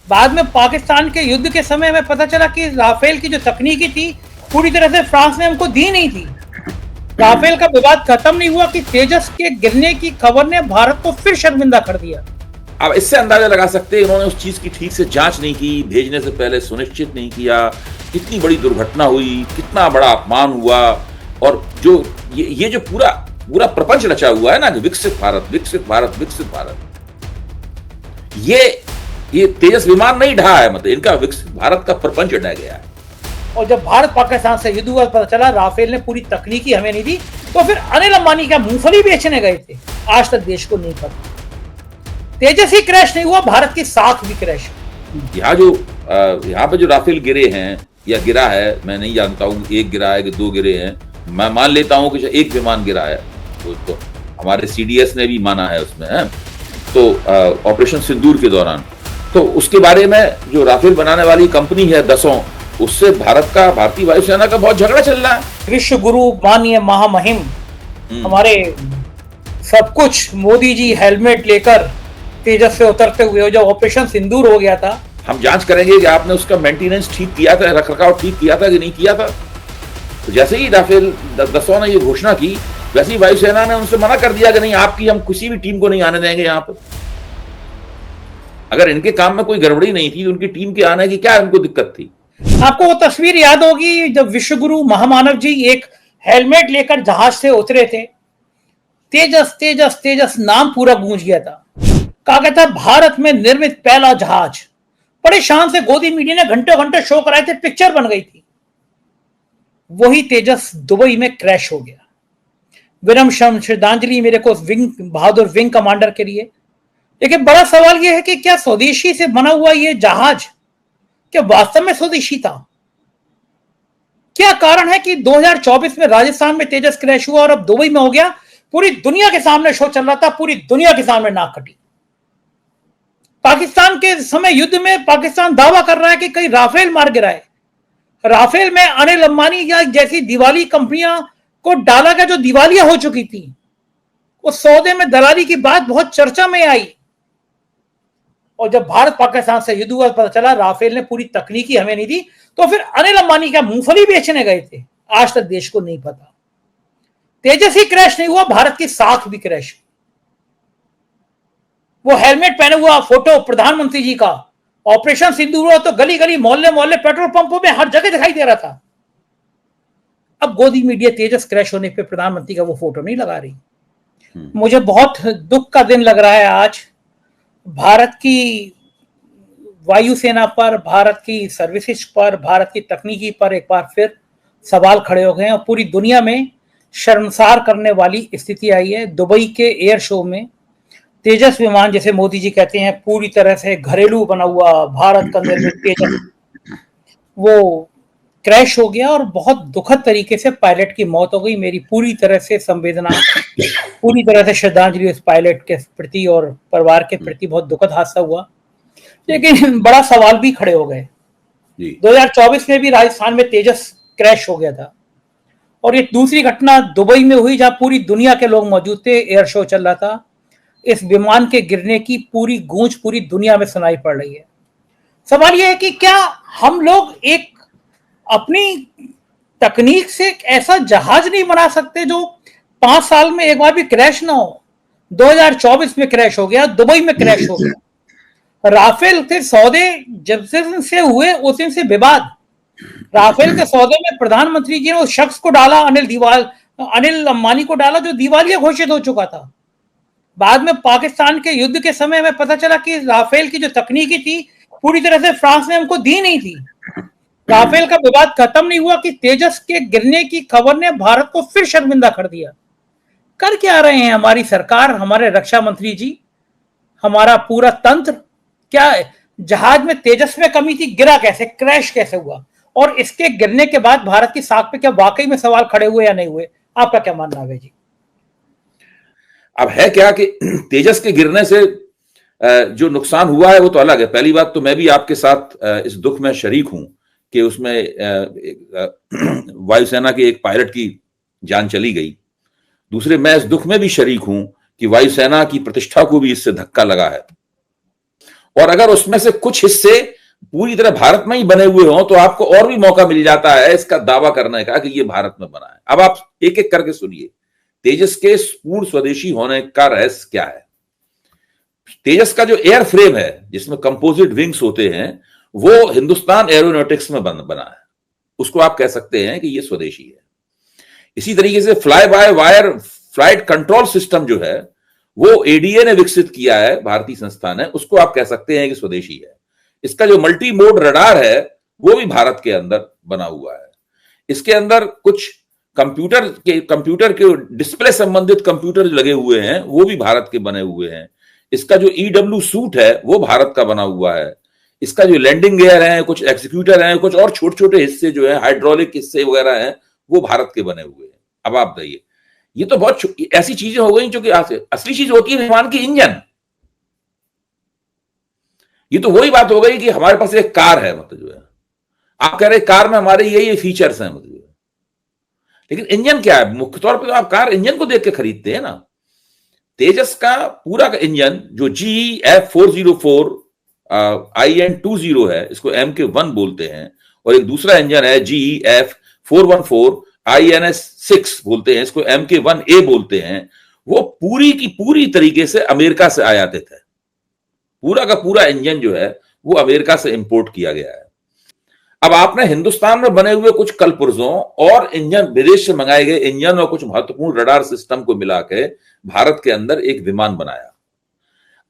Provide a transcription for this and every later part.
बाद में पाकिस्तान के युद्ध के समय हमें पता चला कि राफेल की जो तकनीकी थी पूरी तरह से फ्रांस ने हमको दी नहीं थी। राफेल का विवाद खत्म नहीं हुआ कि तेजस के गिरने की खबर ने भारत को फिर शर्मिंदा कर दिया। अब इससे अंदाजा लगा सकते हैं इन्होंने उस चीज की ठीक से जांच नहीं की, भेजने से पहले सुनिश्चित नहीं किया, कितनी बड़ी दुर्घटना हुई, कितना बड़ा अपमान हुआ। और जो ये जो पूरा पूरा प्रपंच रचा हुआ है ना, विकसित भारत विकसित भारत विकसित भारत, ये तेजस विमान नहीं ढहा है, मतलब इनका विकसित भारत का प्रपंच ढह गया है। और जब भारत पाकिस्तान से युद्ध हुआ पता चला राफेल ने पूरी तकनीकी हमें नहीं दी, तो फिर अनिल अंबानी क्या मूंगफली बेचने गए थे, आज तक देश को नहीं पता। तेजस ही क्रैश नहीं हुआ, भारत की साख भी क्रैश। यहाँ पे जो राफेल गिरे हैं या गिरा है, मैं नहीं जानता हूँ एक गिरा है कि दो गिरे हैं। मैं मान लेता हूँ कि एक विमान गिरा है, तो हमारे सीडीएस ने भी माना है उसमें है, तो ऑपरेशन सिंदूर के दौरान। तो उसके बारे में जो राफेल बनाने वाली कंपनी है दसों, उससे भारतीय वायुसेना का बहुत झगड़ा चल रहा है। विश्व गुरु माननीय महामहिम हमारे सब कुछ मोदी जी हेलमेट लेकर तेजस से उतरते हुए जब ऑपरेशन सिंदूर हो गया था, हम जांच करेंगे कि आपने उसका मेंटेनेंस ठीक किया था, रखरखाव ठीक किया था कि नहीं किया था। तो जैसे ही राफेल दसों ने ये घोषणा की, वैसे ही वायुसेना ने उनसे मना कर दिया कि नहीं, आपकी हम किसी भी टीम को नहीं आने देंगे यहाँ पर। अगर इनके काम में कोई गड़बड़ी नहीं थी, उनकी टीम के आने की क्या उनको दिक्कत थी? आपको वो तस्वीर याद होगी जब विश्वगुरु महामानव जी एक हेलमेट लेकर जहाज से उतरे थे, तेजस तेजस तेजस नाम पूरा गूंज गया था। कहा गया था भारत में निर्मित पहला जहाज। बड़े शान से गोदी मीडिया ने घंटों घंटे शो कराए थे, पिक्चर बन गई थी। वही तेजस दुबई में क्रैश हो गया। विनम्र श्रद्धांजलि मेरे को बहादुर विंग कमांडर के लिए। लेकिन बड़ा सवाल यह है कि क्या स्वदेशी से बना हुआ यह जहाज क्या वास्तव में स्वदेशी था? क्या कारण है कि 2024 में राजस्थान में तेजस क्रैश हुआ और अब दुबई में हो गया? पूरी दुनिया के सामने शो चल रहा था, पूरी दुनिया के सामने नाक कटी। पाकिस्तान के समय युद्ध में पाकिस्तान दावा कर रहा है कि कई राफेल मार गिराए। राफेल में अनिल अंबानी या जैसी दिवाली कंपनियां को डाला गया जो दिवालिया हो चुकी थी। उस सौदे में दलाली की बात बहुत चर्चा में आई। और जब भारत पाकिस्तान से युद्ध हुआ पता चला राफेल ने पूरी तकनीकी हमें नहीं दी, तो फिर अनिल अंबानी क्या मूंगफली बेचने गए थे, आज तक देश को नहीं पता। तेजस ही क्रैश नहीं हुआ, भारत की साख भी क्रैश। वो हेलमेट पहने हुआ फोटो प्रधानमंत्री जी का ऑपरेशन सिंदूर हुआ तो गली गली मोहल्ले मोहल्ले पेट्रोल पंपों में हर जगह दिखाई दे रहा था। अब गोदी मीडिया तेजस क्रैश होने पे प्रधानमंत्री का वो फोटो नहीं लगा रही। मुझे बहुत दुख का दिन लग रहा है आज। भारत की वायुसेना पर, भारत की सर्विसेज पर, भारत की तकनीकी पर एक बार फिर सवाल खड़े हो गए हैं और पूरी दुनिया में शर्मसार करने वाली स्थिति आई है। दुबई के एयर शो में तेजस विमान, जैसे मोदी जी कहते हैं पूरी तरह से घरेलू बना हुआ भारत का निर्मित तेजस, वो क्रैश हो गया और बहुत दुखद तरीके से पायलट की मौत हो गई। मेरी पूरी तरह से संवेदना, पूरी तरह से श्रद्धांजलि उस पायलट के प्रति और परिवार के प्रति। बहुत दुखद हादसा हुआ, लेकिन बड़ा सवाल भी खड़े हो गए। 2024 में भी राजस्थान में तेजस क्रैश हो गया था और ये दूसरी घटना दुबई में हुई जहां पूरी दुनिया के लोग मौजूद थे, एयर शो चल रहा था। इस विमान के गिरने की पूरी गूंज पूरी दुनिया में सुनाई पड़ रही है। सवाल यह है कि क्या हम लोग एक अपनी तकनीक से एक ऐसा जहाज नहीं बना सकते जो 5 साल में एक बार भी क्रैश ना हो? 2024 में क्रैश हो गया, दुबई में क्रैश हो गया। राफेल के सौदे जब से हुए उस दिन से विवाद। राफेल के सौदे में प्रधानमंत्री जी ने उस शख्स को डाला, अनिल अंबानी को डाला जो दिवालिया घोषित हो चुका था। बाद में पाकिस्तान के युद्ध के समय हमें पता चला कि राफेल की जो तकनीकी थी पूरी तरह से फ्रांस ने हमको दी नहीं थी। राफेल का विवाद खत्म नहीं हुआ कि तेजस के गिरने की खबर ने भारत को फिर शर्मिंदा कर दिया। कर क्या रहे हैं हमारी सरकार, हमारे रक्षा मंत्री जी, हमारा पूरा तंत्र? क्या जहाज में तेजस में कमी थी? गिरा कैसे, क्रैश कैसे हुआ? और इसके गिरने के बाद भारत की साख पे क्या वाकई में सवाल खड़े हुए या नहीं हुए? आपका क्या मानना है जी? अब है क्या कि तेजस के गिरने से जो नुकसान हुआ है वो तो अलग है। पहली बात तो मैं भी आपके साथ इस दुख में शरीक हूं कि उसमें वायुसेना के एक पायलट की जान चली गई। दूसरे, मैं इस दुख में भी शरीक हूं कि वायुसेना की प्रतिष्ठा को भी इससे धक्का लगा है और अगर उसमें से कुछ हिस्से पूरी तरह भारत में ही बने हुए हों तो आपको और भी मौका मिल जाता है इसका दावा करने का कि ये भारत में बना है। अब आप एक एक करके सुनिए तेजस के पूर्ण स्वदेशी होने का रहस्य क्या है। तेजस का जो एयर फ्रेम है जिसमें कंपोजिट विंग्स होते हैं वो हिंदुस्तान एरोनॉटिक्स में बना है, उसको आप कह सकते हैं कि ये स्वदेशी है। इसी तरीके से fly by wire flight control system जो है वो एडीए ने विकसित किया है, भारतीय संस्थान है, उसको आप कह सकते हैं कि स्वदेशी है। इसका जो मल्टी मोड रडार है वो भी भारत के अंदर बना हुआ है। इसके अंदर कुछ कंप्यूटर के डिस्प्ले संबंधित कंप्यूटर लगे हुए हैं वो भी भारत के बने हुए हैं। इसका जो ईडब्ल्यू सूट है वो भारत का बना हुआ है। इसका जो लैंडिंग गियर है, कुछ एग्जीक्यूटर हैं, कुछ और छोटे छोटे हिस्से जो है हाइड्रोलिक हिस्से वगैरह हैं वो भारत के बने हुए हैं। अब आप बताइए, ये तो बहुत ऐसी चीजें हो गई जो कि असली चीज होती है विमान की इंजन। ये तो वही बात हो गई कि हमारे पास एक कार है, मतलब जो है आप कह रहे कार में हमारे ये फीचर्स हैं, मतलब लेकिन इंजन क्या है? मुख्य तौर पर तो आप कार इंजन को देख के खरीदते हैं ना। तेजस का पूरा का इंजन जो GEF404 IN20 है, इसको MK1 बोलते हैं, और एक दूसरा इंजन है GEF414 INS6 बोलते हैं, इसको MK1A बोलते हैं, वो पूरी की पूरी तरीके से अमेरिका से आयातित है। पूरा का पूरा इंजन जो है वो अमेरिका से इंपोर्ट किया गया है। अब आपने हिंदुस्तान में बने हुए कुछ कलपुर्जों और इंजन, विदेश से मंगाए गए इंजन और कुछ महत्वपूर्ण रडार सिस्टम को मिला के भारत के अंदर एक विमान बनाया।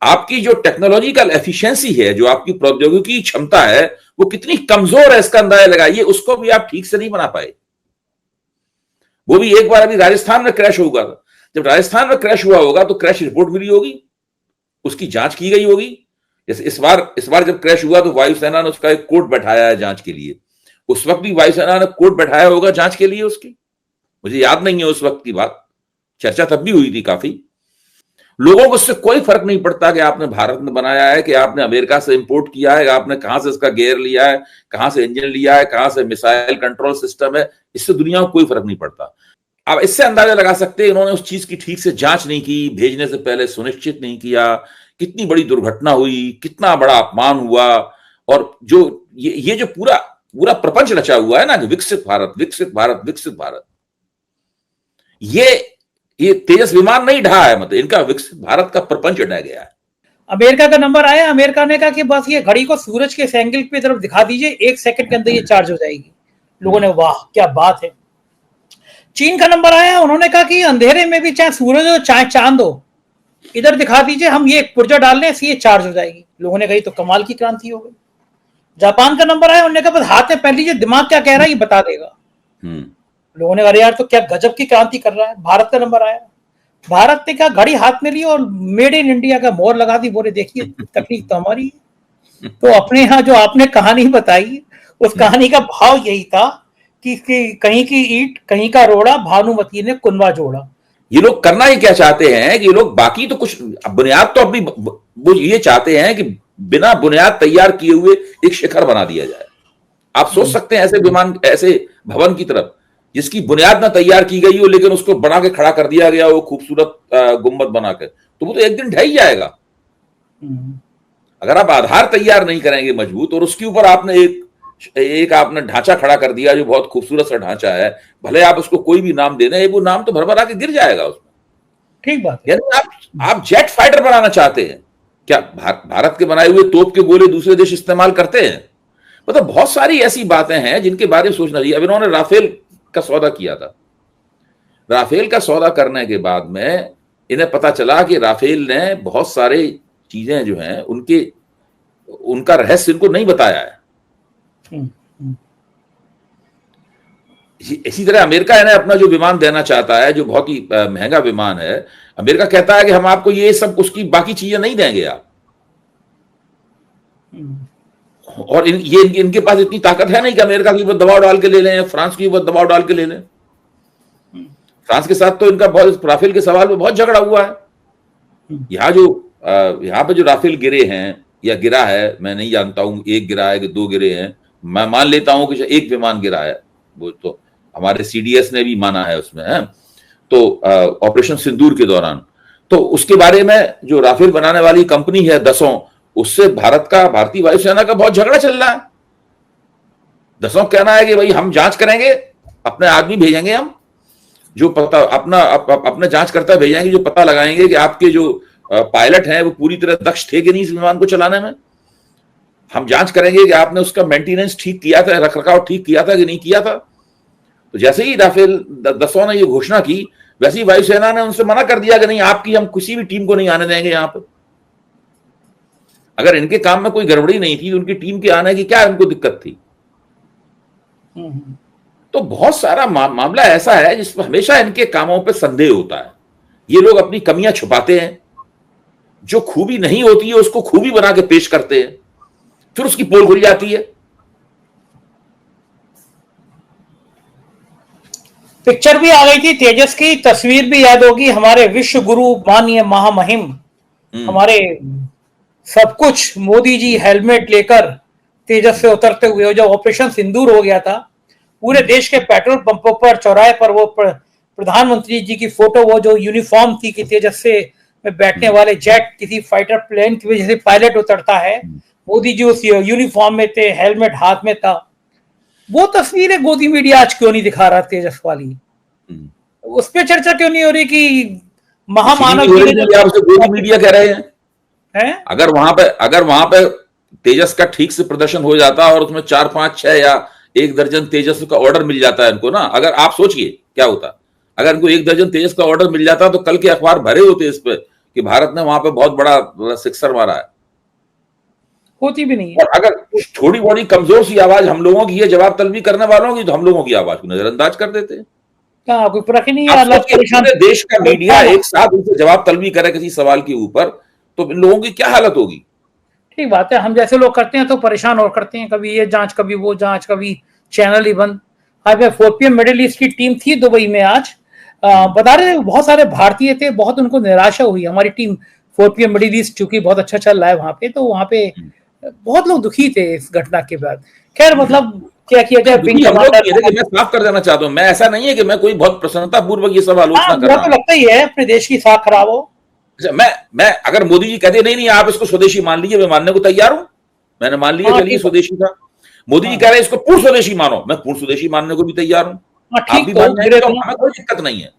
आपकी जो टेक्नोलॉजिकल एफिशिएंसी है, जो आपकी प्रौद्योगिकी क्षमता है, वो कितनी कमजोर है इसका अंदाजा लगाइए। उसको भी आप ठीक से नहीं बना पाए। वो भी एक बार अभी राजस्थान में क्रैश होगा, जब राजस्थान में क्रैश हुआ होगा तो क्रैश रिपोर्ट मिली होगी, उसकी जांच की गई होगी। जैसे इस बार जब क्रैश हुआ तो वायुसेना ने उसका एक कोर्ट बैठाया है जांच के लिए। उस वक्त भी वायुसेना ने कोर्ट बैठाया होगा जांच के लिए उसकी, मुझे याद नहीं है उस वक्त की बात, चर्चा तब भी हुई थी काफी। लोगों को उससे कोई फर्क नहीं पड़ता कि आपने भारत में बनाया है कि आपने अमेरिका से इंपोर्ट किया है, आपने कहां से इसका गियर लिया है, कहां से इंजन लिया है, कहां से मिसाइल कंट्रोल सिस्टम है, इससे दुनिया को कोई फर्क नहीं पड़ता। आप इससे अंदाजा लगा सकते हैं इन्होंने उस चीज की ठीक से जांच नहीं की, भेजने से पहले सुनिश्चित नहीं किया, कितनी बड़ी दुर्घटना हुई, कितना बड़ा अपमान हुआ। और जो ये जो पूरा प्रपंच रचा हुआ है ना कि विकसित भारत, विकसित भारत, विकसित भारत, ये तेजस विमान नहीं ढहा है, मतलब इनका विकसित भारत का प्रपंच ढह गया है। अमेरिका का नंबर आया, अमेरिका ने कहा कि बस ये घड़ी को सूरज के एंगल पे तरफ दिखा दीजिए, 1 सेकंड के अंदर ये चार्ज हो जाएगी। लोगों ने वाह क्या बात है। चीन का नंबर आया, उन्होंने कहा कि अंधेरे में भी चाहे सूरज हो चाहे चांद हो, इधर दिखा दीजिए, हम ये पुर्जा डाल लें, ये चार्ज हो जाएगी। लोगों ने कही तो कमाल की क्रांति हो गई। जापान का नंबर आया, उन्होंने कहा बस हाथ में पहन लीजिए, दिमाग क्या कह रहा है ये बता देगा। लोगों ने कहा यार तो क्या गजब की क्रांति कर रहा है। भारत का नंबर आया, भारत ने कहा घड़ी हाथ में ली और मेड इन इंडिया का मोहर लगा दी, बोले देखिए तकनीक तो हमारी है। तो अपने यहाँ जो आपने कहानी बताई, उस कहानी का भाव यही था कि कहीं की ईंट कहीं का रोड़ा, भानुमती ने कुनवा जोड़ा। ये लोग करना ही क्या चाहते हैं कि ये लोग बाकी तो कुछ बुनियाद तो अपनी वो ये चाहते हैं कि बिना बुनियाद तैयार किए हुए एक शिखर बना दिया जाए। आप सोच सकते हैं ऐसे विमान, ऐसे भवन की तरफ जिसकी बुनियाद ना तैयार की गई हो लेकिन उसको बना के खड़ा कर दिया गया हो खूबसूरत गुंबद बनाकर, तो वो तो एक दिन ढह ही जाएगा। अगर आप आधार तैयार नहीं करेंगे मजबूत और उसके ऊपर आपने एक आपने ढांचा खड़ा कर दिया जो बहुत खूबसूरत सा ढांचा है, भले आप उसको कोई भी नाम दे दें, वो नाम तो भरभरा के गिर जाएगा उसमें। ठीक बात। यानी आप जेट फाइटर बनाना चाहते हैं क्या? भारत के बनाए हुए तोप के गोले दूसरे देश इस्तेमाल करते हैं? मतलब बहुत सारी ऐसी बातें हैं जिनके बारे में सोचना चाहिए। अब इन्होंने राफेल का सौदा किया था। राफेल का सौदा करने के बाद में इन्हें पता चला कि राफेल ने बहुत सारे चीजें जो हैं उनका रहस्य इनको नहीं बताया है। इसी तरह अमेरिका इन्हें अपना जो विमान देना चाहता है, जो बहुत ही महंगा विमान है, अमेरिका कहता है कि हम आपको ये सब उसकी बाकी चीजें नहीं देंगे आप। और इनके पास इतनी ताकत है नहीं कि अमेरिका के ऊपर दबाव डाल के ले लें, फ्रांस के ऊपर दबाव डाल के ले लें। फ्रांस के साथ तो इनका बहुत राफेल के सवाल में बहुत झगड़ा हुआ है। यहाँ पे जो राफेल गिरे हैं या गिरा है, मैं नहीं जानता हूं एक गिरा है कि 2 गिरे हैं। मैं मान लेता हूं कि एक विमान गिरा है, वो तो हमारे सीडीएस ने भी माना है उसमें है। तो ऑपरेशन सिंदूर के दौरान, तो उसके बारे में जो राफेल बनाने वाली कंपनी है 10, उससे भारतीय वायुसेना का बहुत झगड़ा चल रहा है। दसों कहना है कि भाई हम जांच करेंगे, अपने आदमी भेजेंगे, हम जो पता अपना जांच करता भेजेंगे, जो पता लगाएंगे कि आपके जो पायलट हैं वो पूरी तरह दक्ष थे कि नहीं इस विमान को चलाने में। हम जांच करेंगे कि आपने उसका मेंटेनेंस ठीक किया था, रखरखाव ठीक किया था कि नहीं किया था। तो जैसे ही राफेल दसों ने ये घोषणा की, वैसे ही वायुसेना ने उनसे मना कर दिया कि नहीं, आपकी हम किसी भी टीम को नहीं आने देंगे यहां पर। अगर इनके काम में कोई गड़बड़ी नहीं थी, उनकी टीम के आने की क्या इनको दिक्कत थी? तो बहुत सारा मामला ऐसा है जिसमें हमेशा इनके कामों पे संदेह होता है। ये लोग अपनी कमियां छुपाते हैं, जो खूबी नहीं होती है उसको खूबी बना के पेश करते हैं, फिर उसकी पोल खुल जाती है। पिक्चर भी आ गई थी तेजस की, तस्वीर भी याद होगी, हमारे विश्व गुरु माननीय महामहिम, हमारे सब कुछ मोदी जी हेलमेट लेकर तेजस से उतरते हुए, जब ऑपरेशन सिंदूर हो गया था, पूरे देश के पेट्रोल पंपों पर, चौराहे पर वो प्रधानमंत्री जी की फोटो, वो जो यूनिफॉर्म थी कि तेजस से में बैठने वाले जेट किसी फाइटर प्लेन की वजह से पायलट उतरता है, मोदी जी उस यूनिफॉर्म में थे, हेलमेट हाथ में था। वो तस्वीरें गोदी मीडिया आज क्यों नहीं दिखा रहा तेजस वाली? उस पर चर्चा क्यों नहीं हो रही कि महामानव गोदी मीडिया कह रहे हैं? अगर वहां पे तेजस का ठीक से प्रदर्शन हो जाता और उसमें 4, 5, 6 या 1 दर्जन तेजस का ऑर्डर मिल जाता है इनको ना, अगर आप सोचिए क्या होता अगर इनको 1 दर्जन तेजस का ऑर्डर मिल जाता, तो कल के अखबार भरे होते इस पे कि भारत ने वहां पे बहुत बड़ा सिक्सर मारा है। होती भी नहीं है। और अगर थोड़ी बड़ी कमजोर सी आवाज हम लोगों की है, जवाब तलबी करने वालों की, तो हम लोगों की आवाज को नजरअंदाज कर देते हैं। कोई फर्क नहीं है। पूरे देश का मीडिया एक साथ उनसे जवाब तलबी करे किसी सवाल के ऊपर, तो इन लोगों की क्या हालत होगी? ठीक बात है, हम जैसे लोग करते हैं तो परेशान और करते हैं, कभी ये जांच, कभी वो जांच, कभी चैनल ही बंद। आज 4PM मिडिल ईस्ट की टीम थी दुबई में आज, बता रहे थे बहुत सारे भारतीय थे, बहुत उनको निराशा हुई। हमारी टीम 4PM मिडिल ईस्ट चूंकि बहुत अच्छा चल रहा है वहां पे, तो वहां पे बहुत लोग दुखी थे इस घटना के बाद। खैर, मतलब क्या किया जाए, मैं साफ कर देना चाहता हूँ, मैं ऐसा नहीं है कि मैं कोई बहुत प्रसन्नता पूर्वक ये सब आलोचना कर रहा हूं। तो लगता ही है अपने देश की साख खराब हो। मैं अगर मोदी जी कहते नहीं आप इसको स्वदेशी मान लीजिए, मैं मानने को तैयार हूं। मैंने मान लिया, चलिए स्वदेशी था। मोदी जी कह रहे हैं इसको पूर्ण स्वदेशी मानो, मैं पूर्ण स्वदेशी मानने को भी तैयार हूं। आप भी मान जाएंगे तो हमें कोई दिक्कत नहीं है।